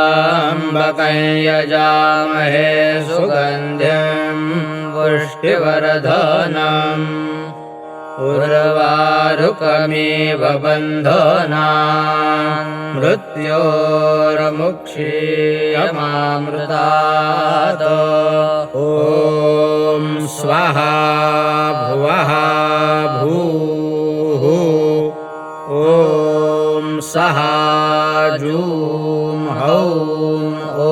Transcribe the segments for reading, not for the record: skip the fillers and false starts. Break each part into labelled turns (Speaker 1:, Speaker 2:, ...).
Speaker 1: त्र्यम्बकं यजामहे सुगन्धिं पुष्टिवर्धनम् उर्वारुकमिव बन्धनान् मृत्योर्मुक्षीयमामृतात्। ॐ स्वाहा भुवः भूः ॐ सः जूं हौं ॐ।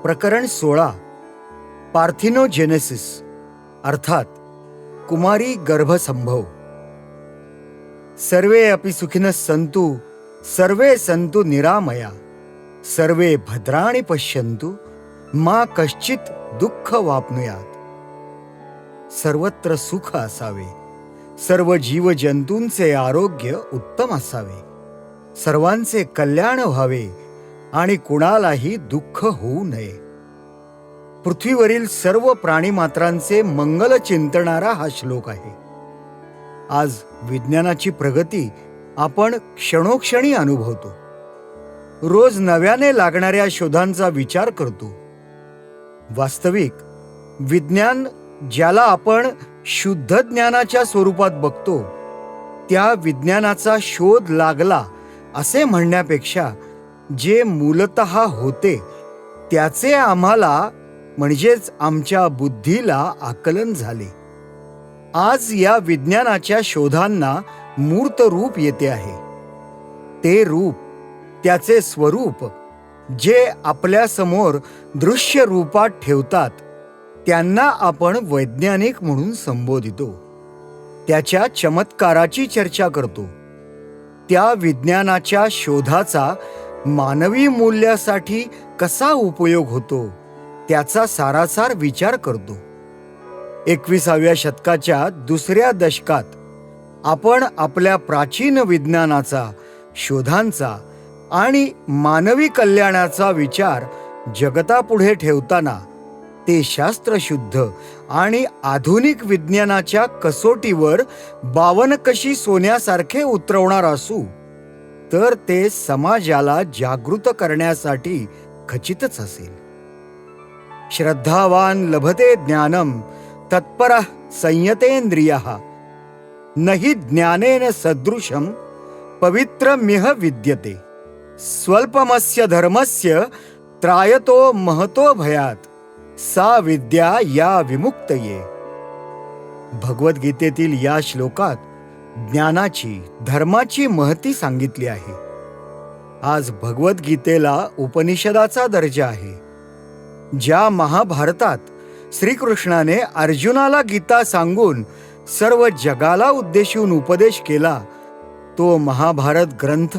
Speaker 2: प्रकरण 16 पार्थिनोजेनेसिस अर्थात कुमारी गर्भसंभव। सर्वे अपि सुखिनः सन्तु सर्वे सन्तु निरामया सर्वे भद्राणि पश्यन्तु मा कश्चित् दुःख वाप्नुयात्। सर्वत्र सुख असावे, सर्व जीवजंतूंचे आरोग्य उत्तम असावे, सर्वांचे कल्याण व्हावे आणि कुणालाही दुःख होऊ नये। पृथ्वीवरील सर्व प्राणीमात्रांचे मंगल चिंतणारा हा श्लोक आहे। आज विज्ञानाची प्रगती आपण क्षणोक्षणी अनुभवतो। रोज नव्याने लागणाऱ्या शोधांचा विचार करतो। वास्तविक विज्ञान ज्याला आपण शुद्ध ज्ञानाच्या स्वरूपात बघतो, त्या विज्ञानाचा शोध लागला असे म्हणण्यापेक्षा जे मूलतः होते त्याचे आम्हाला म्हणजेच आमच्या बुद्धीला आकलन झाले। आज या विज्ञानाच्या शोधांना मूर्त रूप येते आहे। ते रूप, त्याचे स्वरूप जे आपल्या समोर दृश्य रूपात ठेवतात त्यांना आपण वैज्ञानिक म्हणून संबोधितो। त्याच्या चमत्काराची चर्चा करतो। त्या विज्ञानाच्या शोधाचा मानवी मूल्यासाठी कसा उपयोग होतो त्याचा सारासार विचार करतो। 21व्या शतकाच्या दुसऱ्या दशकात आपण आपल्या प्राचीन विज्ञानाचा, शोधांचा आणि मानवी कल्याणाचा विचार जगतापुढे ठेवताना ते शास्त्रशुद्ध आणि आधुनिक विज्ञानाच्या कसोटीवर बावनकशी सोन्यासारखे उतरवणार असू तर ते समाजाला जागृत करण्यासाठी खचितच असेल। श्रद्धावान लभते ज्ञानम तत्परः संयतेंद्रियः नहि ज्ञानेन सदृशं पवित्रमिह विद्यते स्वल्पमस्य धर्मस्य त्रायतो महतो भयात सा विद्या या विमुक्तये। भगवद्गीतेतील या श्लोकात ज्ञानाची, धर्माची महती सांगितली आहे। आज भगवद्गीतेला उपनिषदाचा दर्जा आहे। ज्या महाभारतात श्रीकृष्णाने अर्जुनाला गीता सांगून सर्व जगाला उद्देशून उपदेश केला, तो महाभारत ग्रंथ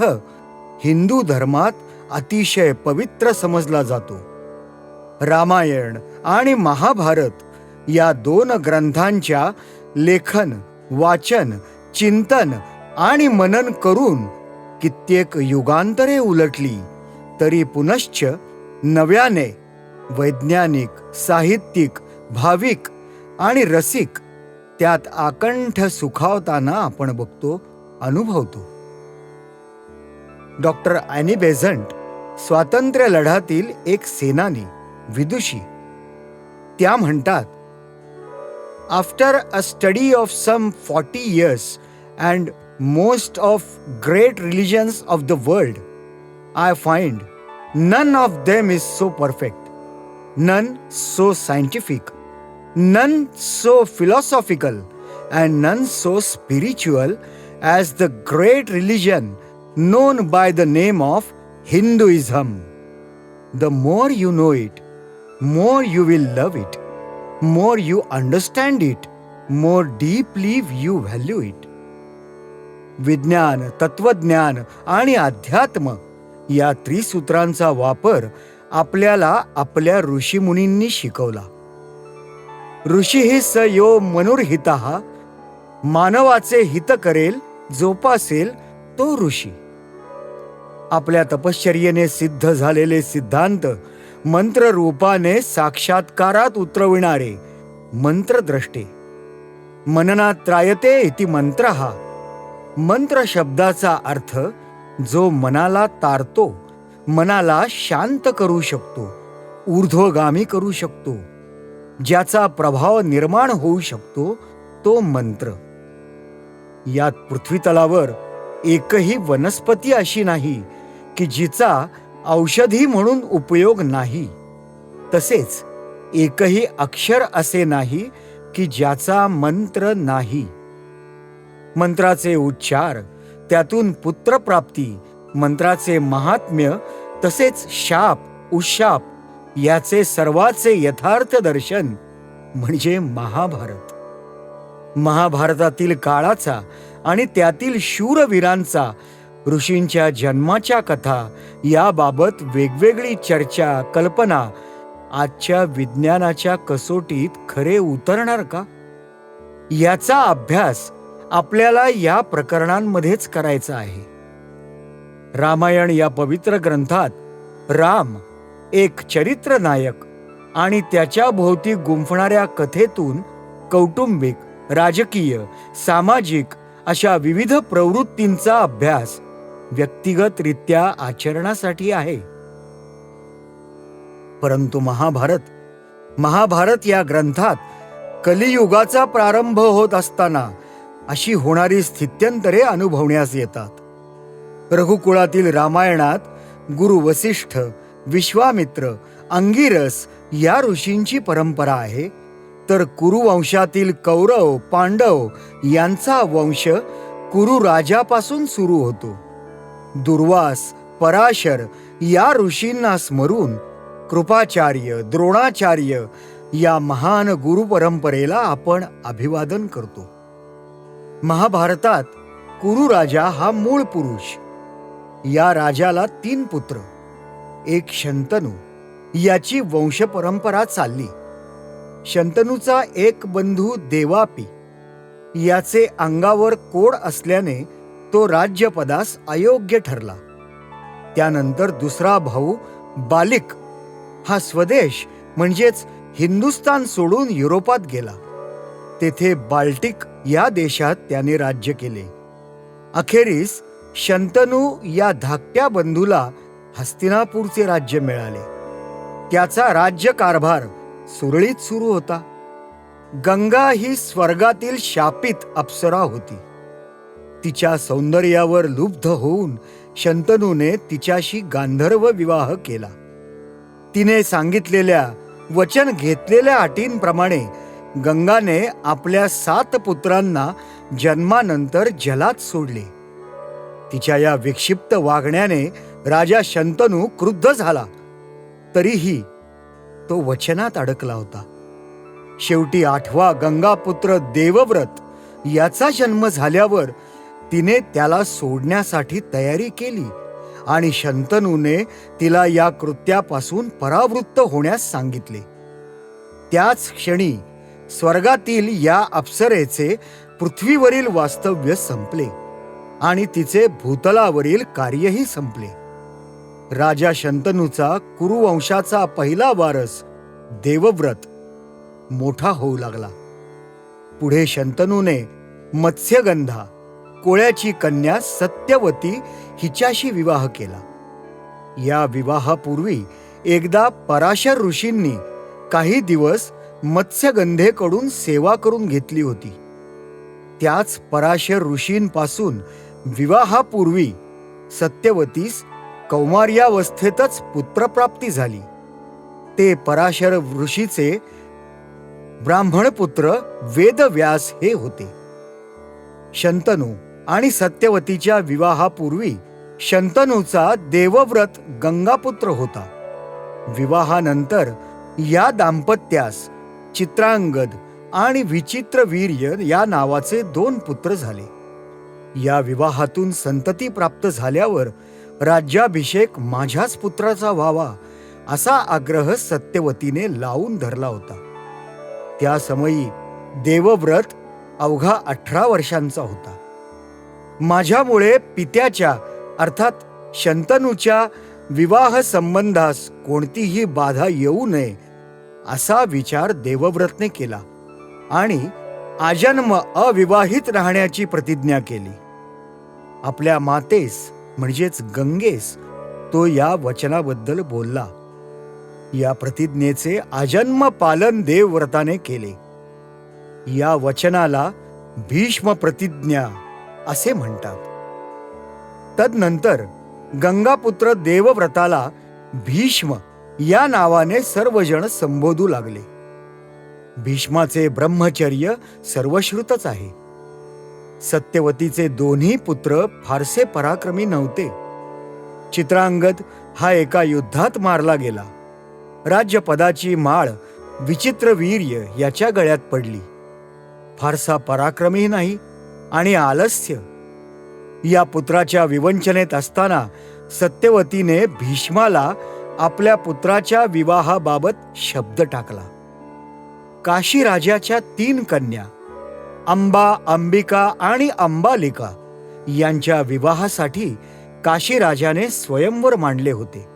Speaker 2: हिंदू धर्मात अतिशय पवित्र समजला जातो। रामायण आणि महाभारत या दोन ग्रंथांच्या लेखन, वाचन, चिंतन आणि मनन करून कित्येक युगांतरे उलटली तरी पुनश्च नव्याने वैज्ञानिक, साहित्यिक, भाविक आणि रसिक त्यात आकंठ सुखावताना आपण बघतो, अनुभवतो। डॉक्टर ॲनी बेझंट स्वातंत्र्य लढ्यातील एक सेनानी, विदुषी, त्या म्हणतात, after a study of some 40 years and most of great religions of the world, I find none of them is so perfect, none so scientific, none so philosophical, and none so spiritual as the great religion known by the name of Hinduism. The more you know it, more you will love it, more you understand it, more deeply you value it. विज्ञान, तत्वज्ञान आणि अध्यात्म या त्रिसूत्रांचा वापर आपल्याला आपल्या ऋषीमुनींनी शिकवला। ऋषीहि स यो मनुर्हितः, मानवाचे हित करेल, जोपासेल तो ऋषी। आपल्या तपश्चर्येने सिद्ध झालेले सिद्धांत मंत्र रूपाने साक्षात्कारात उतरविणारे मंत्रद्रष्टे। मननात त्रायते इति मंत्रः. मंत्र शब्दाचा अर्थ जो मनाला तारतो, मनाला शांत करू शकतो, ऊर्ध्वगामी करू शकतो, ज्याचा प्रभाव निर्माण होऊ शकतो, तो मंत्र. यात पृथ्वीतलावर एकही वनस्पती अशी नाही की जिचा औषधी म्हणून उपयोग नाही. तसेच एकही अक्षर असे नाही की ज्याचा मंत्र नाही. मंत्राचे उच्चार, त्यातून पुत्रप्राप्ती, मंत्राचे महात्म्य, तसेच शाप उशाप याचे सर्वाचे यथार्थ दर्शन म्हणजे महाभारत. महाभारतातील काळाचा आणि त्यातील शूरवीरांचा, ऋषींच्या जन्माच्या कथा याबाबत वेगवेगळी चर्चा, कल्पना आजच्या विज्ञानाच्या कसोटीत खरे उतरणार का? याचा अभ्यास आपल्याला या प्रकरणांमध्येच करायचा आहे. रामायण या पवित्र ग्रंथात राम एक चरित्र नायक आणि त्याच्या भोवती गुंफणाऱ्या कथेतून कौटुंबिक, राजकीय, सामाजिक अशा विविध प्रवृत्तींचा अभ्यास व्यक्तिगतरित्या आचरणासाठी आहे. परंतु महाभारत या ग्रंथात कलियुगाचा प्रारंभ होत असताना अशी होणारी स्थित्यंतरे अनुभवण्यास येतात. रघुकुळातील रामायणात गुरु वसिष्ठ, विश्वामित्र, अंगिरस या ऋषींची परंपरा आहे, तर कुरुवंशातील कौरव, पांडव यांचा वंश कुरु राजापासून सुरू होतो. दुर्वास, पराशर या ऋषींना स्मरून कृपाचार्य, द्रोणाचार्य या महान गुरु परंपरेला आपण अभिवादन करतो. महाभारतात कुरु राजा हा मूळ पुरुष. या राजाला 3 पुत्र, एक शंतनू, याची वंश परंपरा चालली. शंतनूचा एक बंधू देवापी, याचे अंगावर कोड असल्याने तो राज्यपदास अयोग्य ठरला. त्यानंतर दुसरा भाऊ बालिक हा स्वदेश म्हणजेच हिंदुस्तान सोडून युरोपात गेला. तेथे बाल्टिक या देशात त्याने राज्य केले. अखेरीस शंतनू या धाकट्या बंधूला हस्तिनापूरचे राज्य मिळाले. त्याचा राज्यकारभार सुरळीत सुरू होता. गंगा ही स्वर्गातील शापित अप्सरा होती. तिच्या सौंदर्यावर लुब्ध होऊन शंतनूने तिच्याशी गांधर्व विवाह केला. तिने सांगितलेल्या, वचन घेतलेल्या अटींप्रमाणे गंगाने आपल्या 7 पुत्रांना जन्मानंतर जलात सोडले. तिच्या या विक्षिप्त वागण्याने राजा शंतनू क्रुद्ध झाला. तरीही तो वचनात अडकला होता. शेवटी 8वा गंगापुत्र देवव्रत याचा जन्म झाल्यावर तिने त्याला सोडण्यासाठी तयारी केली आणि शंतनूने तिला या कृत्यापासून परावृत्त होण्यास सांगितले. त्याच क्षणी स्वर्गातील या अप्सरेचे पृथ्वीवरील वास्तव्य संपले आणि तिचे भूतलावरील कार्यही संपले. राजा शंतनूचा कुरुवंशाचा पहिला वारस देवव्रत मोठा होऊ लागला. पुढे शंतनूने मत्स्यगंधा, कोळ्याची कन्या सत्यवती हिच्याशी विवाह केला. या विवाहापूर्वी एकदा पराशर ऋषींनी काही दिवस मत्स्यगंधेकडून सेवा करून घेतली होती. त्याच पराशर ऋषींपासून विवाहापूर्वी सत्यवतीस कौमार्यावस्थेतच पुत्रप्राप्ती झाली. ते पराशर ऋषीचे ब्राह्मणपुत्र वेदव्यास हे होते. शंतनू आणि सत्यवतीच्या विवाहापूर्वी शंतनूचा देवव्रत गंगापुत्र होता. विवाहानंतर या दाम्पत्यास चित्रांगद आणि विचित्रवीर्य या नावाचे 2 पुत्र झाले. या विवाहातून संतती प्राप्त झाल्यावर राज्याभिषेक माझ्याच पुत्राचा व्हावा असा आग्रह सत्यवतीने लावून धरला होता. त्या समयी देवव्रत अवघा 18 वर्षांचा होता. माझ्यामुळे पित्याच्या अर्थात शंतनूच्या विवाह संबंधास कोणतीही बाधा येऊ नये असा विचार देवव्रतने केला आणि आजन्म अविवाहित राहण्याची प्रतिज्ञा केली. आपल्या मातेस म्हणजेच गंगेस तो या वचनाबद्दल बोलला. या प्रतिज्ञेचे आजन्म पालन देवव्रताने केले. या वचनाला भीष्म प्रतिज्ञा असे म्हणतात. तदनंतर गंगापुत्र देवव्रताला भीष्म या नावाने सर्वजण संबोधू लागले. भीष्माचे ब्रह्मचर्य सर्वश्रुतच आहे. सत्यवतीचे दोन्ही पुत्र फारसे पराक्रमी नव्हते. चित्रांगद हा एका युद्धात मारला गेला. राज्यपदाची माळ विचित्रवीर्य याच्या गळ्यात पडली. फारसा पराक्रमी नाही आणि आलस्य. या पुत्राच्या विवंचनेत असताना सत्यवतीने भीष्माला आपल्या पुत्राच्या विवाहाबाबत शब्द टाकला. काशी राजाच्या 3 कन्या अंबा, अंबिका आणि अंबालिका यांच्या विवाहासाठी काशी राजाने स्वयंवर मांडले होते.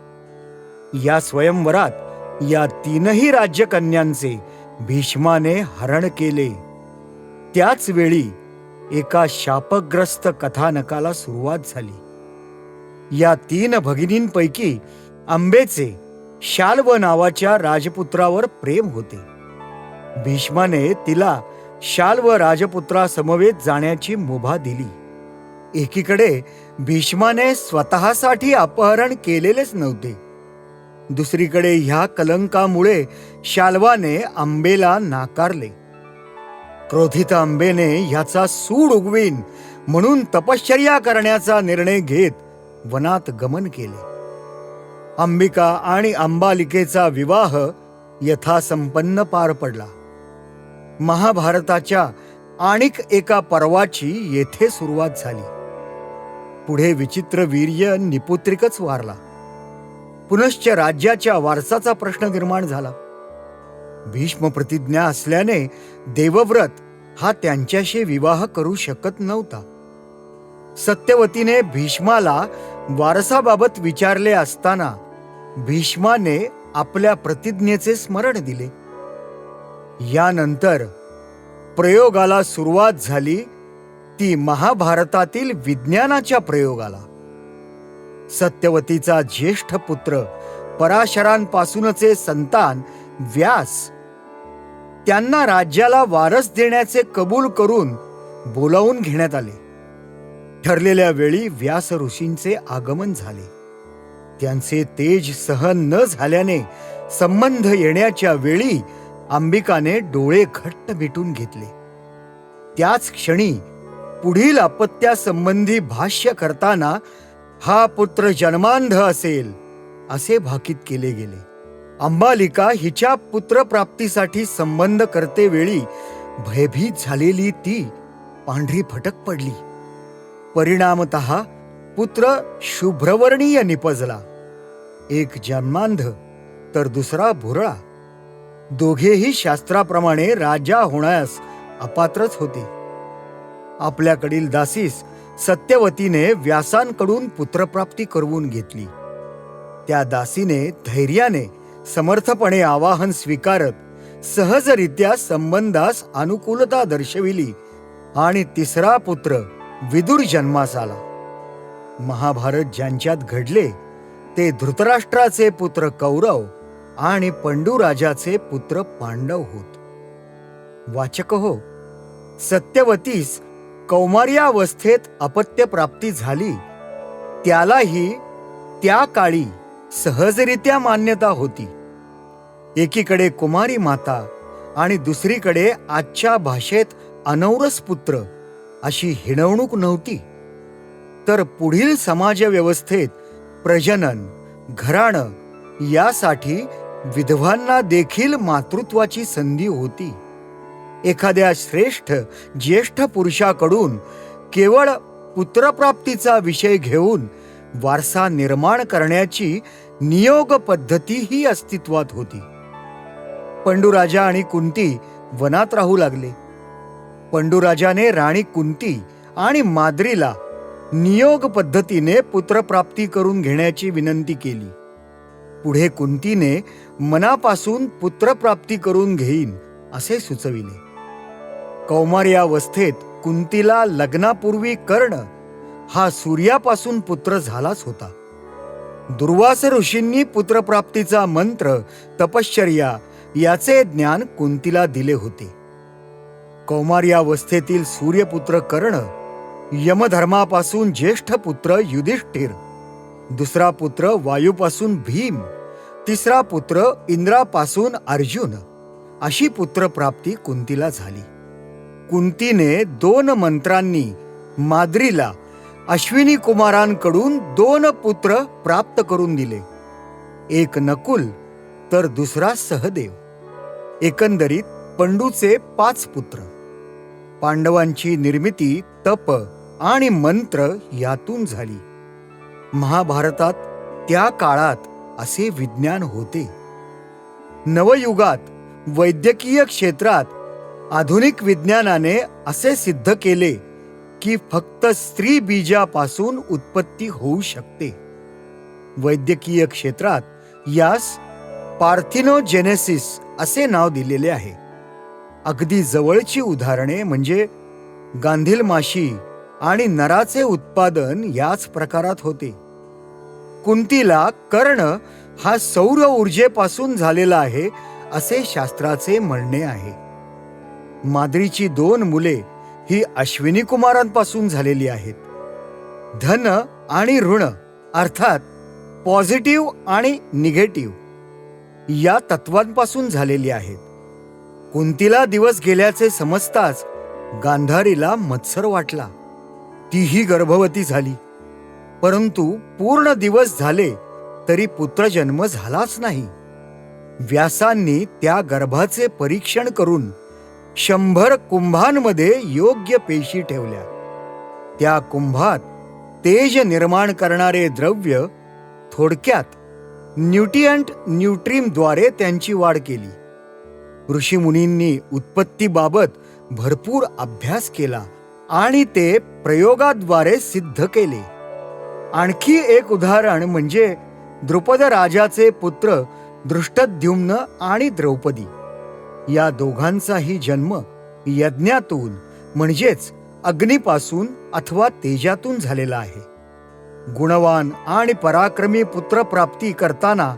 Speaker 2: या स्वयंवरात या 3ही राज्यकन्यांचे भीष्माने हरण केले. त्याच वेळी एका शापग्रस्त कथानकाला सुरुवात झाली. या 3 भगिनींपैकी अंबेचे शाल्व नावाच्या राजपुत्रावर प्रेम होते. भीष्माने तिला शाल्व राजपुत्रासमवेत जाण्याची मुभा दिली. एकीकडे भीष्माने स्वतःसाठी अपहरण केलेलेच नव्हते. दुसरीकडे ह्या कलंकामुळे शाल्वाने अंबेला नाकारले. क्रोधित अंबेने ह्याचा सूड उगवीन म्हणून तपश्चर्या करण्याचा निर्णय घेत वनात गमन केले. अंबिका आणि अंबालिकेचा विवाह यथासंपन्न पार पडला. महाभारताच्या आणिक एका पर्वाची येथे सुरुवात झाली. पुढे विचित्रवीर्य निपुत्रिकच वारला. पुनश्च राज्याच्या वारसाचा प्रश्न निर्माण झाला. भीष्म प्रतिज्ञा असल्याने देवव्रत हा त्यांच्याशी विवाह करू शकत नव्हता. सत्यवतीने भीष्माला वारसाबाबत विचारले असताना भीष्माने आपल्या प्रतिज्ञेचे स्मरण दिले. यानंतर प्रयोगाला सुरुवात झाली, ती महाभारतातील विज्ञानाच्या प्रयोगाला. सत्यवतीचा ज्येष्ठ पुत्र पराशरांपासूनचे संतान व्यास त्यांना राज्याला वारस देण्याचे कबूल करून बोलावून घेण्यात आले. ठरलेल्या वेळी व्यास ऋषींचे आगमन झाले. त्यांचे तेज सहन न झाल्याने संबंध येण्याच्या वेळी अंबिकाने डोळे घट्ट मिटून घेतले. त्याच क्षणी पुढील अपत्यासंबंधी भाष्य करताना हा पुत्र जन्मांध असेल असे भाकीत केले गेले. अंबालिका हिच्या पुत्रप्राप्तीसाठी संबंध करतेवेळी भयभीत झालेली ती पांढरी फटक पडली. परिणामतः पुत्र शुभ्रवर्णीय निपजला. एक जन्मांध तर दुसरा भुरळा. दोघेही शास्त्राप्रमाणे राजा होण्यास अपात्रच होते. आपल्याकडील दासीस सत्यवतीने व्यासांकडून पुत्रप्राप्ती करवून घेतली. त्या दासीने धैर्याने समर्थपणे आवाहन स्वीकारत सहजरित्या संबंधास अनुकूलता दर्शविली आणि 3रा पुत्र विदुर जन्मास आला. महाभारत ज्यांच्यात घडले ते धृतराष्ट्राचे पुत्र कौरव आणि पंडुराजाचे पुत्र पांडव होत. वाचक हो, सत्यवतीस कौमार्यावस्थेत अपत्यप्राप्ती झाली, त्यालाही त्या काळी सहजरित्या मान्यता होती. एकीकडे कुमारी माता आणि दुसरीकडे आजच्या भाषेत अनौरस पुत्र अशी हिणवणूक नव्हती. तर पुढील समाजव्यवस्थेत प्रजनन, घराणं यासाठी विधवांना देखील मातृत्वाची संधी होती. एखाद्या श्रेष्ठ ज्येष्ठ पुरुषाकडून केवळ पुत्रप्राप्तीचा विषय घेऊन वारसा निर्माण करण्याची नियोग पद्धतीही अस्तित्वात होती. पंडुराजा आणि कुंती वनात राहू लागले. पंडुराजाने राणी कुंती आणि माद्रीला नियोग पद्धतीने पुत्रप्राप्ती करून घेण्याची विनंती केली. पुढे कुंतीने मनापासून पुत्रप्राप्ती करून घेईन असे सुचविले. कौमार्यावस्थेत कुंतीला लग्नापूर्वी कर्ण हा सूर्यापासून पुत्र झालाच होता. दुर्वास ऋषींनी पुत्रप्राप्तीचा मंत्र, तपश्चर्या याचे ज्ञान कुंतीला दिले होते. कौमार्यावस्थेतील सूर्यपुत्र कर्ण, यमधर्मापासून ज्येष्ठ पुत्र युधिष्ठिर, दुसरा पुत्र वायूपासून भीम, तिसरा पुत्र इंद्रापासून अर्जुन अशी पुत्रप्राप्ती कुंतीला झाली. कुंतीने 2 मंत्रांनी माद्रीला अश्विनी कुमारांकडून 2 पुत्र प्राप्त करून दिले. एक नकुल तर दुसरा सहदेव. एकंदरीत पंडूचे 5 पुत्र. पांडवांची निर्मिती तप आणि मंत्र यातून झाली. महाभारतात त्या काळात असे विज्ञान होते. नवयुगात वैद्यकीय क्षेत्रात आधुनिक विज्ञानाने असे सिद्ध केले की फक्त स्त्री बीजापासून उत्पत्ती होऊ शकते. वैद्यकीय क्षेत्रात यास पार्थिनोजेनेसिस असे नाव दिलेले आहे. अगदी जवळची उदाहरणे म्हणजे गांधील माशी आणि नराचे उत्पादन याच प्रकारात होते. कुंतीला कर्ण हा सौर ऊर्जेपासून झालेला आहे असे शास्त्राचे म्हणणे आहे. माद्रीची 2 मुले ही अश्विनी कुमारांपासून झालेली आहेत. धन आणि ऋण अर्थात पॉझिटिव्ह आणि निगेटिव्ह या तत्वांपासून झालेली आहेत. कुंतीला दिवस गेल्याचे समजताच गांधारीला मत्सर वाटला. तीही गर्भवती झाली. परंतु पूर्ण दिवस झाले तरी पुत्रजन्म झालाच नाही. व्यासांनी त्या गर्भाचे परीक्षण करून 100 कुंभांमध्ये योग्य पेशी ठेवल्या. त्या कुंभात तेज निर्माण करणारे द्रव्य, थोडक्यात न्यूट्रिएंट न्यूट्रीमद्वारे त्यांची वाढ केली. ऋषीमुनींनी उत्पत्तीबाबत भरपूर अभ्यास केला आणि ते प्रयोगाद्वारे सिद्ध केले. आणखी एक उदाहरण म्हणजे द्रुपद राजाचे पुत्र दृष्टद्युम्न आणि द्रौपदी. या दोघांचाही जन्म यज्ञातून म्हणजेच अग्नीपासून अथवा तेजातून झालेला आहे. गुणवान आणि पराक्रमी पुत्रप्राप्ती करताना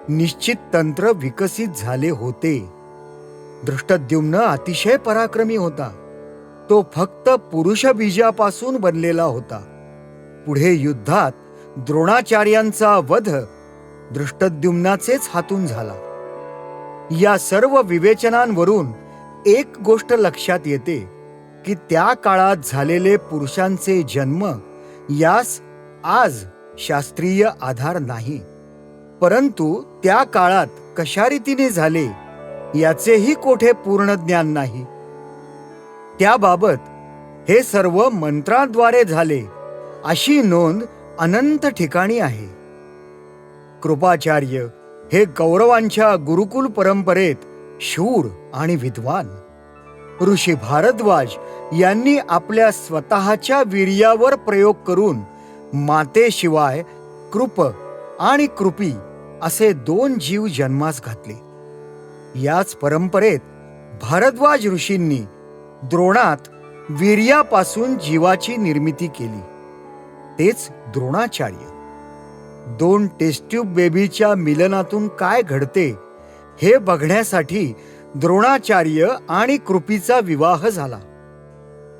Speaker 2: निश्चित तंत्र विकसित झाले होते. दृष्टद्युम्न अतिशय पराक्रमी होता. तो फक्त पुरुष बीजापासून बनलेला होता. पुढे युद्धात द्रोणाचार्यांचा वध दृष्टद्युम्नाचेच हातून झाला. या सर्व विवेचनांवरून एक गोष्ट लक्षात येते की त्या काळात झालेले पुरुषांचे जन्म यास आज शास्त्रीय आधार नाही. परंतु त्या काळात कशा रीतीने झाले याचेही कोठे पूर्ण ज्ञान नाही. त्याबाबत हे सर्व मंत्राद्वारे झाले अशी नोंद अनंत ठिकाणी आहे. कृपाचार्य हे कौरवांच्या गुरुकुल परंपरेत शूर आणि विद्वान. ऋषी भारद्वाज यांनी आपल्या स्वतःच्या वीर्यावर प्रयोग करून मातेशिवाय कृप आणि कृपी असे 2 जीव जन्मास घातले. याच परंपरेत भारद्वाज ऋषींनी द्रोणात वीर्यापासून जीवाची निर्मिती केली. तेच द्रोणाचार्य. 2 टेस्ट्यूब बेबीच्या मिलनातून काय घडते हे बघण्यासाठी द्रोणाचार्य आणि कृपीचा विवाह झाला.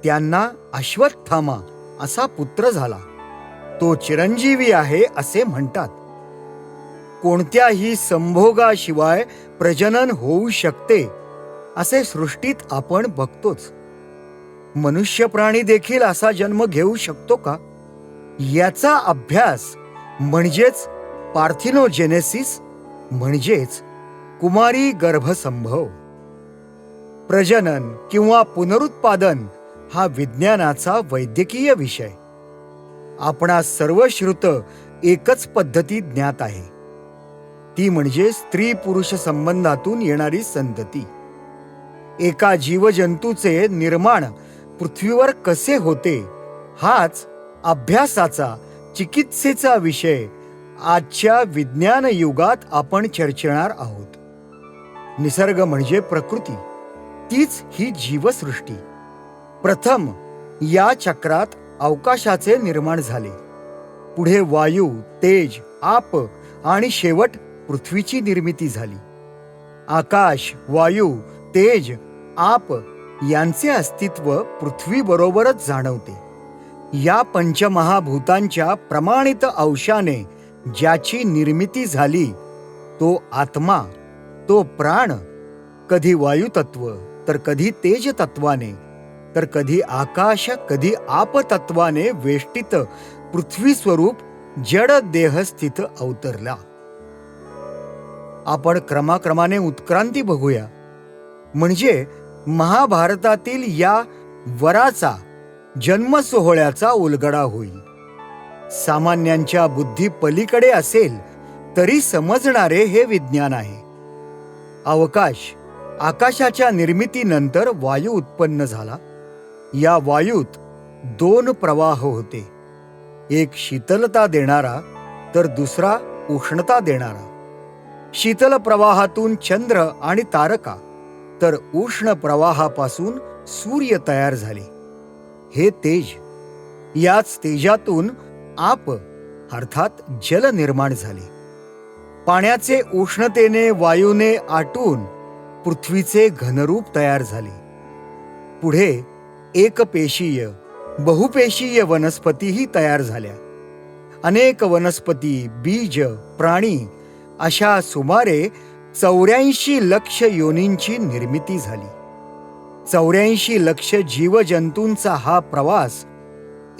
Speaker 2: त्यांना अश्वत्थामा असा पुत्र झाला. तो चिरंजीवी आहे असे म्हणतात. कोणत्याही संभोगाशिवाय प्रजनन होऊ शकते असे सृष्टीत आपण बघतोच. मनुष्य प्राणी देखील असा जन्म घेऊ शकतो का याचा अभ्यास म्हणजेच पार्थिनोजेनेसिस म्हणजेच कुमारी गर्भसंभव. प्रजनन किंवा पुनरुत्पादन हा विज्ञानाचा वैद्यकीय विषय. आपणास सर्व श्रुत एकच पद्धती ज्ञात आहे, ती म्हणजे स्त्री पुरुष संबंधातून येणारी संतती. एका जीवजंतूचे निर्माण पृथ्वीवर कसे होते हाच अभ्यासाचा चिकित्सेचा विषय आजच्या विज्ञान युगात आपण चर्चिणार आहोत. निसर्ग म्हणजे प्रकृती, तीच ही जीवसृष्टी. प्रथम या चक्रात अवकाशाचे निर्माण झाले. पुढे वायू, तेज, आप आणि शेवट पृथ्वीची निर्मिती झाली. आकाश, वायू, तेज, आप यांचे अस्तित्व पृथ्वीबरोबरच जाणवते. या पंचमहाभूतांच्या प्रमाणित अंशाने ज्याची निर्मिती झाली तो आत्मा, तो प्राण, कधी वायू तत्व तर कधी तेज तत्वाने तर कधी आकाश, कधी आप तत्वाने वेष्टित पृथ्वी स्वरूप जड देहस्थित अवतरला. आपण क्रमाक्रमाने उत्क्रांती बघूया. म्हणजे महाभारतातील या वराचा जन्म सोहळ्याचा उलगडा होईल. सामान्यांच्या बुद्धी पलीकडे असेल तरी समजणारे हे विज्ञान आहे. अवकाश, आकाशाच्या निर्मितीनंतर वायू उत्पन्न झाला. या वायूत 2 प्रवाह होते, एक शीतलता देणारा तर दुसरा उष्णता देणारा. शीतल प्रवाहातून चंद्र आणि तारका तर उष्ण प्रवाहापासून सूर्य तयार झाले. हे तेज, याच तेजातून आप अर्थात जल निर्माण झाले. पाण्याचे उष्णतेने वायूने आटून पृथ्वीचे घनरूप तयार झाले. पुढे एकपेशीय, बहुपेशीय वनस्पतीही तयार झाल्या. अनेक वनस्पती, बीज, प्राणी अशा सुमारे 84 लक्ष योनींची निर्मिती झाली. 84 लक्ष जीवजंतूंचा हा प्रवास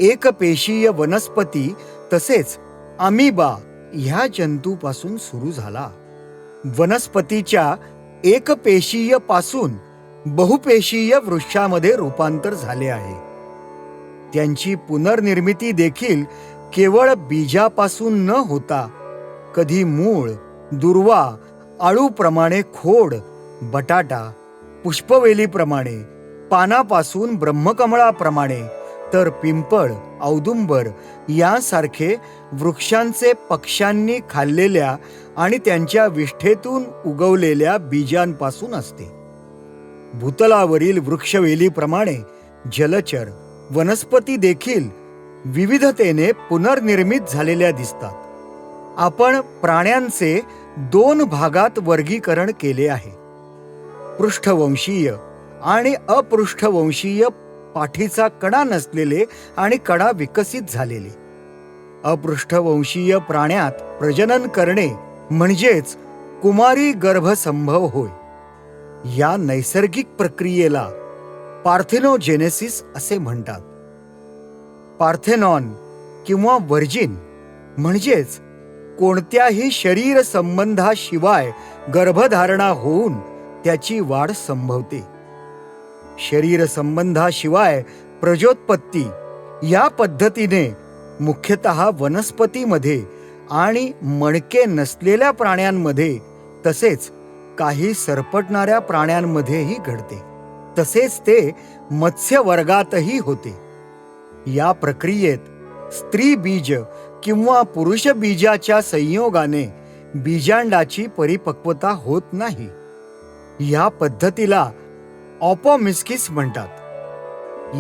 Speaker 2: एकपेशीय वनस्पती तसेच अमिबा ह्या जंतूपासून सुरू झाला. वनस्पतीच्या एकपेशीय पासून बहुपेशीय वृक्षामध्ये रूपांतर झाले आहे. त्यांची पुनर्निर्मिती देखील केवळ बीजापासून न होता कधी मूळ, दुर्वा, आळूप्रमाणे खोड, बटाटा, पुष्पवेलीप्रमाणे, पानापासून ब्रह्मकमळाप्रमाणे तर पिंपळ, औदुंबर यांसारखे वृक्षांचे पक्ष्यांनी खाल्लेल्या आणि त्यांच्या विष्ठेतून उगवलेल्या बीजांपासून असते. भूतलावरील वृक्षवेलीप्रमाणे जलचर वनस्पती देखील विविधतेने पुनर्निर्मित झालेल्या दिसतात. आपण प्राण्यांचे 2 भागात वर्गीकरण केले आहे, पृष्ठवंशीय आणि अपृष्ठवंशीय. पाठीचा कडा नसलेले आणि कडा विकसित झालेले. अपृष्ठवंशीय प्राण्यात प्रजनन करणे म्हणजेच कुमारी गर्भसंभव होय. या नैसर्गिक प्रक्रियेला पार्थेनोजेनेसिस असे म्हणतात. पार्थेनॉन किंवा वर्जिन म्हणजेच कोणत्याही शरीर संबंधाशिवाय गर्भधारणा होऊन त्याची वाढ संभवते. शरीर संबंधाशिवाय प्रजोत्पत्ती या पद्धतीने मुख्यतः वनस्पतीमध्ये आणि मणके नसलेल्या प्राण्यांमध्ये तसेच काही सरपटणाऱ्या प्राण्यांमध्येही घडते. तसेच ते मत्स्य वर्गातही होते. या प्रक्रियेत स्त्री बीज किंवा पुरुष बीजाच्या संयोगाने बीजांडाची परिपक्वता होत नाही. या पद्धतीला ऑपोमिस्किस म्हणतात.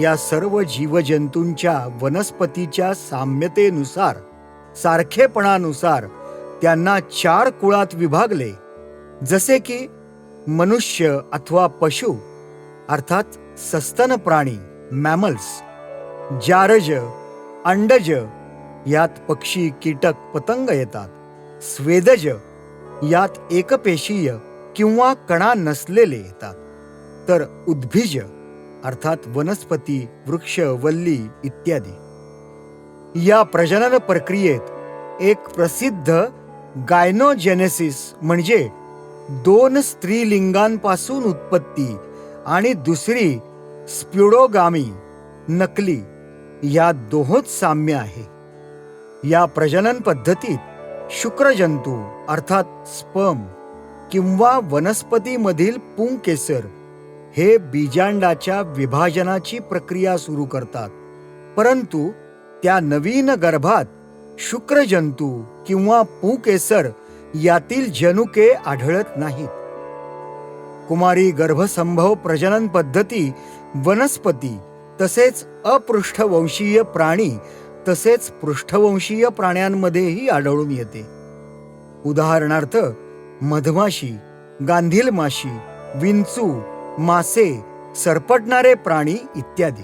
Speaker 2: या सर्व जीवजंतूंच्या वनस्पतीच्या साम्यतेनुसार, सारखेपणानुसार त्यांना 4 कुळात विभागले. जसे की मनुष्य अथवा पशु अर्थात सस्तन प्राणी मॅमल्स, जारज, अंडज यात पक्षी, कीटक, पतंग येतात. स्वेदज यात एकपेशीय किंवा कणा नसलेले येतात. तर उद्भिज अर्थात वनस्पती, वृक्ष, वल्ली इत्यादी. या प्रजनन प्रक्रियेत एक प्रसिद्ध गायनोजेनेसिस म्हणजे 2 स्त्रीलिंगांपासून उत्पत्ती आणि दुसरी स्प्युडोगामी नकली या दोहोत साम्य आहे. या प्रजनन पद्धतीत शुक्रजंतू अर्थात स्पर्म किंवा वनस्पतीमधील पुंकेसर हे बीजांडाच्या विभाजनाची प्रक्रिया सुरू करतात. परंतु त्या नवीन गर्भात शुक्रजंतू किंवा पुंकेसर यातील जनुके आढळत नाहीत. कुमारी गर्भसंभव प्रजनन पद्धती वनस्पती तसेच अपृष्ठवंशीय प्राणी तसेच पृष्ठवंशीय प्राण्यांमध्येही आढळून येते. उदाहरणार्थ मधमाशी, गांधील माशी, विंचू, मासे, सरपटणारे प्राणी इत्यादी.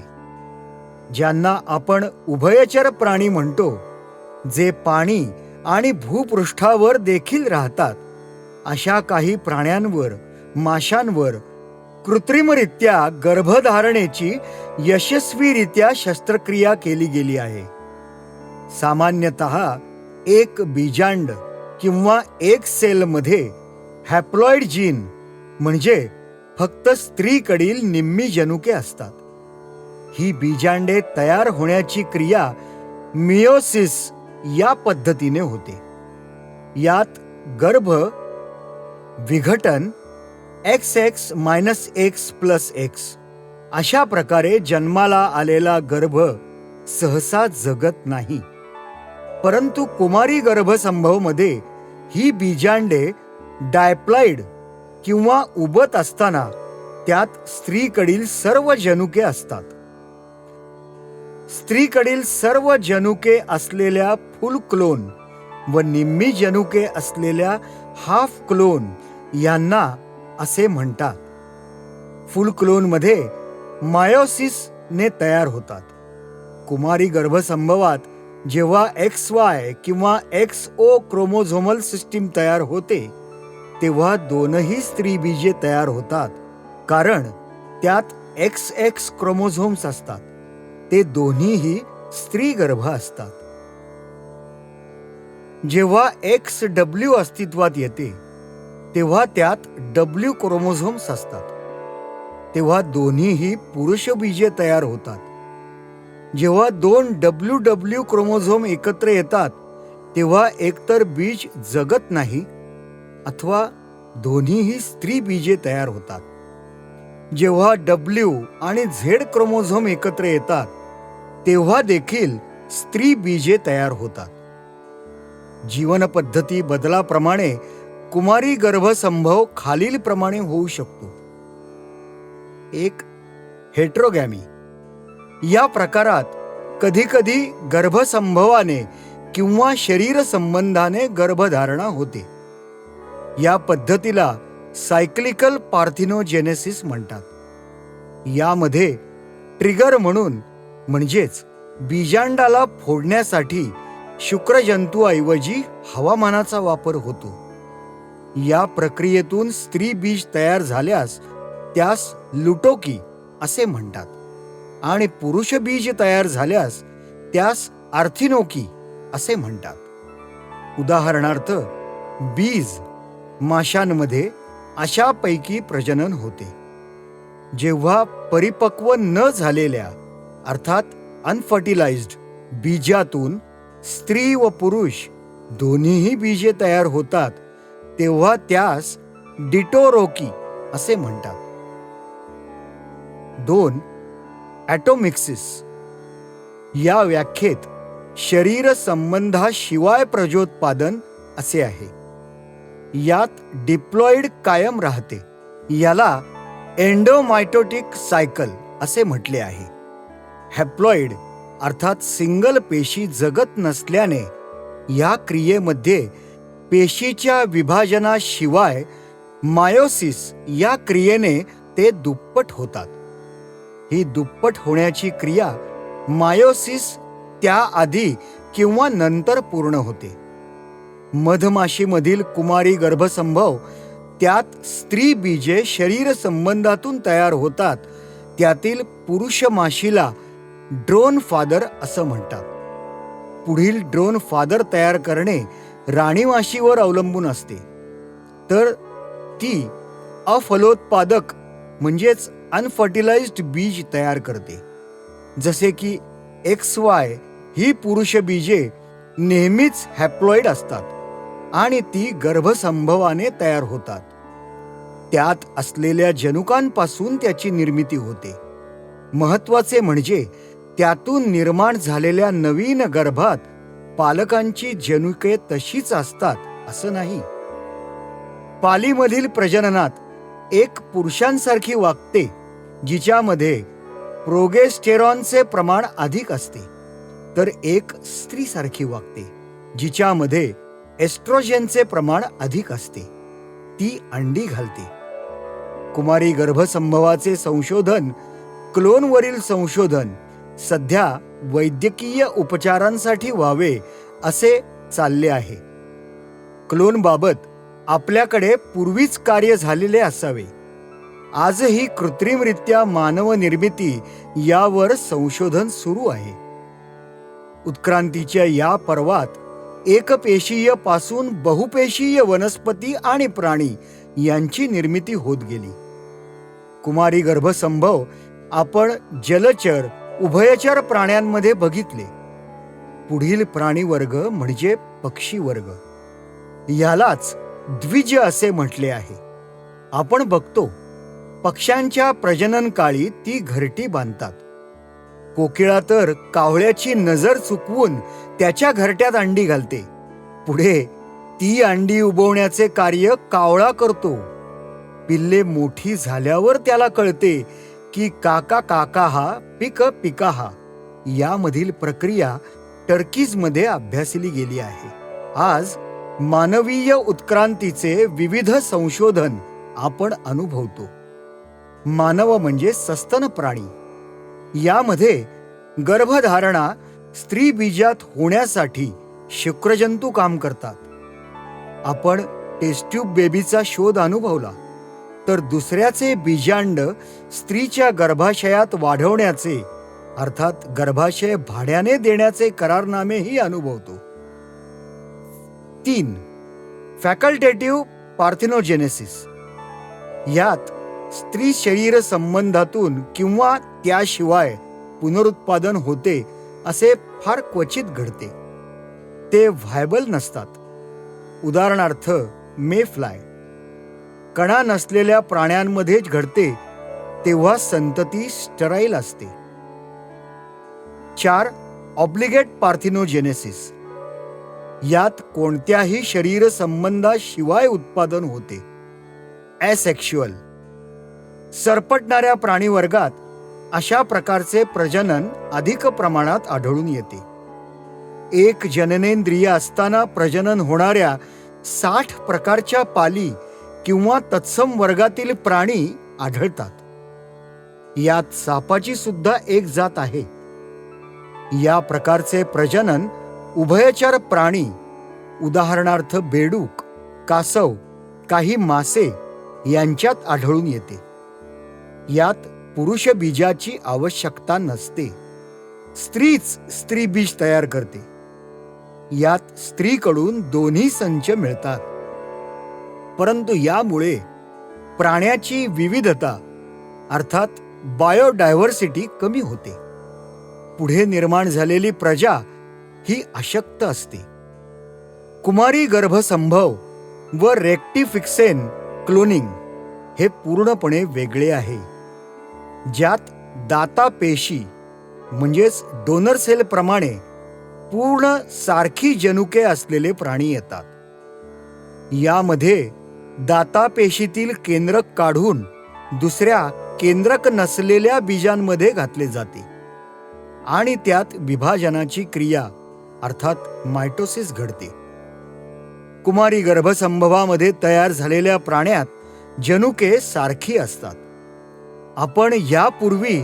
Speaker 2: ज्यांना आपण उभयचर प्राणी म्हणतो, जे पाणी आणि भूपृष्ठावर देखील राहतात, अशा काही प्राण्यांवर, माशांवर कृत्रिमरित्या गर्भधारणेची यशस्वीरित्या शस्त्रक्रिया केली गेली आहे. सामान्यतः एक बीजांड किंवा एक सेलमध्ये हॅप्लॉइड जीन म्हणजे फक्त स्त्रीकडील निम्मी जनुके असतात. ही बीजांडे तयार होण्याची क्रिया मियोसिस या पद्धतीने होते. यात गर्भ विघटन XX-X+X अशा प्रकारे जन्माला आलेला गर्भ सहसा जगत नाही. परंतु कुमारी गर्भसंभवमध्ये ही बीजांडे डायप्लॉइड किंवा उबत असताना त्यात स्त्रीकडील सर्व जनुके असतात. स्त्रीकडील सर्व जनुके असलेल्या फुल क्लोन व निम्मी जनुके असलेल्या हाफ क्लोन यांना असे म्हणतात. फुल क्लोनमध्ये मायोसिसने तयार होतात. कुमारी गर्भसंभवात जेव्हा XY किंवा XO क्रोमोझोमल सिस्टीम तयार होते, तेव्हा दोनही स्त्रीबीजे तयार होतात, कारण त्यात XX क्रोमोझोम्स असतात. ते दोन्हीही स्त्री गर्भ असतात. जेव्हा XW अस्तित्वात येते, तेव्हा त्यात W क्रोमोझोम्स असतात. तेव्हा दोन्हीही पुरुष बीजे तयार होतात. जेव्हा दोन WW क्रोमोझोम एकत्र येतात, तेव्हा एकतर बीज जगत नाही अथवा दोन्हीही स्त्री बीजे तयार होतात. जेव्हा W आणि Z क्रोमोझोम एकत्र येतात, तेव्हा देखील स्त्री बीजे तयार होतात. जीवनपद्धती बदलाप्रमाणे कुमारी गर्भसंभव खालील प्रमाणे होऊ शकतो. 1. हेट्रोगॅमी. या प्रकारात कधीकधी गर्भसंभवाने किंवा शरीर संबंधाने गर्भधारणा होते. या पद्धतीला सायक्लिकल पार्थिनोजेनेसिस म्हणतात. यामध्ये ट्रिगर म्हणून म्हणजेच बीजांडाला फोडण्यासाठी शुक्रजंतूऐवजी हवामानाचा वापर होतो. या प्रक्रियेतून स्त्री बीज तयार झाल्यास त्यास लुटोकी असे म्हणतात आणि पुरुष बीज तयार झाल्यास त्यास आर्थिनोकी असे म्हणतात. उदाहरणार्थ बीज माशांमध्ये अशापैकी प्रजनन होते. जेव्हा परिपक्व न झालेल्या अर्थात अनफर्टिलाइज्ड बीजातून स्त्री व पुरुष दोन्हीही बीजे तयार होतात, तेव्हा त्यास डिटोरोकी असे म्हणतात. 2. ॲटोमिक्सिस. या व्याख्येत शरीर संबंधाशिवाय प्रजोत्पादन असे आहे. यात डिप्लॉइड कायम राहते. याला एंडोमायटोटिक सायकल असे म्हटले आहे. हॅप्लॉइड अर्थात सिंगल पेशी जगत नसल्याने या क्रियेमध्ये पेशीच्या विभाजनाशिवाय मायोसिस या क्रियेने ते दुप्पट होतात. ही दुप्पट होण्याची क्रिया मायोसिस त्याआधी किंवा नंतर पूर्ण होते. मधमाशीमधील कुमारी गर्भसंभव त्यात स्त्री बीजे शरीर संबंधातून तयार होतात. त्यातील पुरुष माशीला ड्रोन फादर असं म्हणतात. पुढील ड्रोन फादर तयार करणे राणी माशीवर अवलंबून असते, तर ती अफलोत्पादक म्हणजेच अनफर्टिलाइज्ड बीज तयार करते. जसे की XY ही पुरुष बीजे नेहमीच हॅप्लॉइड असतात आणि ती गर्भसंभवाने तयार होतात. त्यात असलेल्या जनुकांपासून त्याची निर्मिती होते. महत्वाचे म्हणजे त्यातून निर्माण झालेल्या नवीन गर्भात पालकांची जनुके तशीच असतात असं नाही. पालीमधील प्रजननात एक पुरुषांसारखी वागते, जिच्यामध्ये प्रोगेस्टेरॉनचे प्रमाण अधिक असते, तर एक स्त्रीसारखी वागते जिच्यामध्ये एस्ट्रोजनचे प्रमाण अधिक असते. ती अंडी घालते. कुमारी गर्भसंभवाचे संशोधन, क्लोनवरील संशोधन सध्या वैद्यकीय उपचारांसाठी व्हावे असे चालले आहे. क्लोनबाबत आपल्याकडे पूर्वीच कार्य झालेले असावे. आजही कृत्रिमरित्या मानव निर्मिती यावर संशोधन सुरू आहे. उत्क्रांतीच्या या पर्वात एकपेशीय पासून बहुपेशीय वनस्पती आणि प्राणी यांची निर्मिती होत गेली. कुमारी गर्भसंभव आपण जलचर, उभयचर प्राण्यांमध्ये बघितले. पुढील प्राणी वर्ग म्हणजे पक्षी वर्ग. यालाच द्विज असे म्हटले आहे. आपण बघतो पक्ष्यांच्या प्रजनन काळी ती घरटी बांधतात. कोकिळा तर कावळ्याची नजर चुकवून त्याच्या घरट्यात अंडी घालते. पुढे ती अंडी उबवण्याचे कार्य कावळा करतो. पिल्ले मोठी झाल्यावर त्याला कळते की काका काका हा पिक पिका हा यामधील प्रक्रिया टर्कीजमध्ये अभ्यासली गेली आहे. आज मानवीय उत्क्रांतीचे विविध संशोधन आपण अनुभवतो. मानव म्हणजे सस्तन प्राणी. यामध्ये गर्भधारणा स्त्री बीजात होण्यासाठी शुक्रजंतू काम करतात. आपण टेस्ट्यूब बेबीचा शोध अनुभवला, तर दुसऱ्याचे बीजांड स्त्रीच्या गर्भाशयात वाढवण्याचे अर्थात गर्भाशय भाड्याने देण्याचे करारनामेही अनुभवतो. 3. फॅकल्टेटिव्ह पार्थिनोजेनेसिस. यात स्त्री शरीर संबंधातून किंवा त्याशिवाय पुनरुत्पादन होते असे फार क्वचित घडते. ते व्हायबल नसतात. उदाहरणार्थ मेफ्लाय. कणा नसलेल्या प्राण्यांमध्येच घडते तेव्हा संतती स्टराईल असते. 4. Obligate parthenogenesis. यात कोणत्याही शरीर संबंधाशिवाय उत्पादन होते. ॲसेक्शुअल. सरपटणाऱ्या प्राणीवर्गात अशा प्रकारचे प्रजनन अधिक प्रमाणात आढळून येते. एक जननेंद्रिय असताना प्रजनन होणाऱ्या 60 प्रकारच्या पाली किंवा तत्सम वर्गातील प्राणी आढळतात. यात सापाची सुद्धा एक जात आहे. या प्रकारचे प्रजनन उभयचर प्राणी उदाहरणार्थ बेडूक, कासव, काही मासे यांच्यात आढळून येते. यात पुरुष बीजाची आवश्यकता नसते. स्त्रीच स्त्री बीज तयार करते. यात स्त्रीकडून दोन्ही संच मिळतात. परंतु यामुळे प्राण्याची विविधता अर्थात बायोडायव्हर्सिटी कमी होते. पुढे निर्माण झालेली प्रजा ही अशक्त असते. कुमारी गर्भसंभव व रेक्टिफिक्सेन क्लोनिंग हे पूर्णपणे वेगळे आहे. ज्यात दाता पेशी म्हणजेच डोनर सेल प्रमाणे पूर्ण सारखी जनुके असलेले प्राणी येतात. यामध्ये दाता पेशीतील केंद्रक काढून दुसऱ्या केंद्रक नसलेल्या बीजांमध्ये घातले जाते आणि त्यात विभाजनाची क्रिया अर्थात मायटोसिस घडते. कुमारी गर्भसंभवामध्ये तयार झालेल्या प्राण्यात जनुके सारखी असतात. आपण यापूर्वी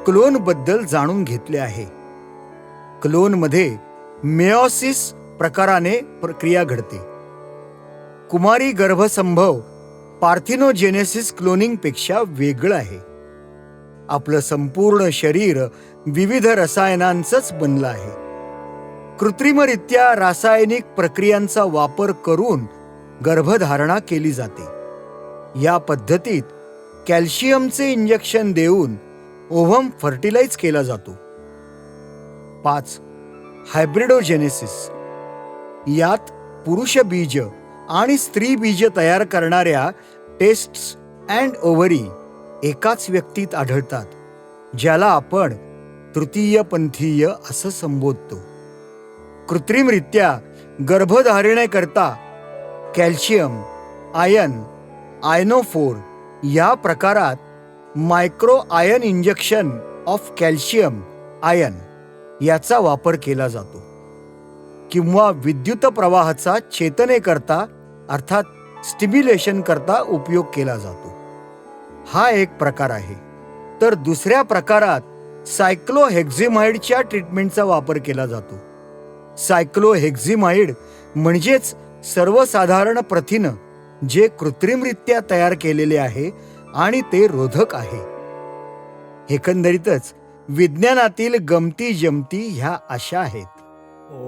Speaker 2: क्लोनबद्दल जाणून घेतले आहे. क्लोनमध्ये मेओसिस प्रकाराने प्रक्रिया घडते. कुमारी गर्भसंभव पार्थिनोजेनेसिस क्लोनिंगपेक्षा वेगळं आहे. आपलं संपूर्ण शरीर विविध रसायनांचंच बनलं आहे. कृत्रिमरित्या रासायनिक प्रक्रियांचा वापर करून गर्भधारणा केली जाते. या पद्धतीत कॅल्शियमचे इंजेक्शन देऊन ओव्हम फर्टिलाइज केला जातो. 5. हायब्रिडोजेनेसिस. यात पुरुष बीज आणि स्त्री बीज तयार करणाऱ्या टेस्ट्स अँड ओव्हरी एकाच व्यक्तीत आढळतात, ज्याला आपण तृतीयपंथीय असं संबोधतो. कृत्रिमरित्या गर्भधारणेकरता कॅल्शियम, आयन, आयनोफोर या प्रकारात micro ion injection of calcium ion याचा वापर केला जातो किंवा विद्युत प्रवाहाचा चेतनेकरता अर्थात स्टिम्युलेशन करता उपयोग केला जातो. हा एक प्रकार आहे. तर दुसऱ्या प्रकारात सायक्लोहेक्झिमाइडच्या ट्रीटमेंटचा वापर केला जातो. सायक्लोहेक्झिमाइड म्हणजेच सर्वसाधारण प्रथिन जे कृत्रिमरित्या तयार केलेले आहे आणि ते रोधक आहे. एकंदरीतच विज्ञानातील गमती जमती ह्या अशा आहेत.
Speaker 1: ॐ